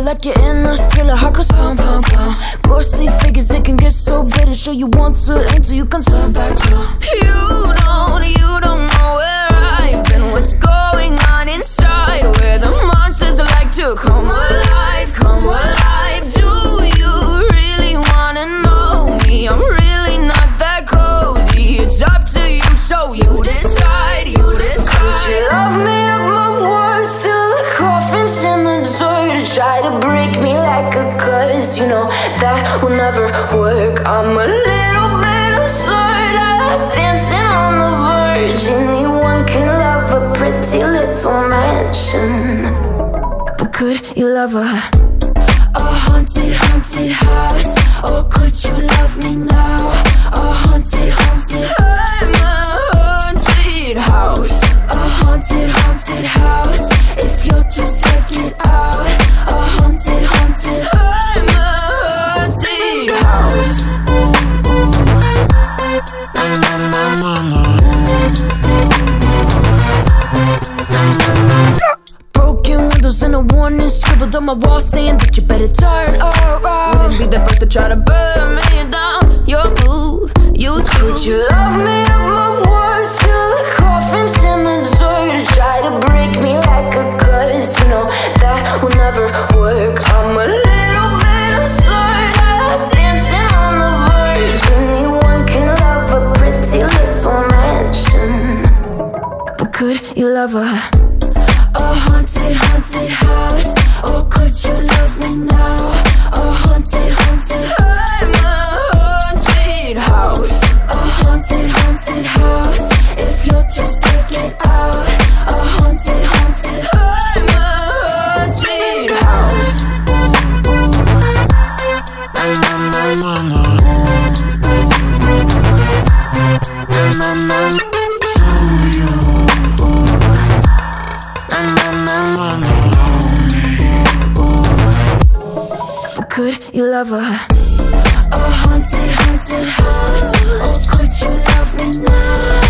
like you're in a thriller. Heart goes pound, pound, pound. Ghostly figures, they can get so bitter. Sure you want to enter, you can turn back now. You don't know where I've been. What's going on inside, where the monsters like to come alive, come alive. Do you really wanna know me? I'm really not that cozy. It's up to you, so you decide, you decide. Would you love me at my worst, till the coffin's in the dirt? Try to break me like a curse, you know that will never work. I'm a little bit absurd, I like dancing on the verge. Anyone can love a pretty little mansion, but could you love a haunted, haunted house? Or could you love me now? A haunted, haunted, I'm a haunted house. A haunted, haunted house. If you're too scared, get out. A haunted, haunted, I'm a haunted house. Broken windows and a warning scribbled on my wall saying that you better turn around. Wouldn't be the first to try to burn me down. Your move, you too. Would you love me at my worst, till the coffin's in the dirt? Try to break me like a curse, you know that will never work. I'm a little bit absurd, I like dancing on the verge. Anyone can love a pretty little mansion, but could you love a haunted, haunted house? Or could you love me now? A haunted, haunted, I'm a haunted house. A haunted, haunted house. If you're too scared, get out. A haunted, haunted, I'm a haunted house. Could you love a haunted, haunted house? Or could you love me now?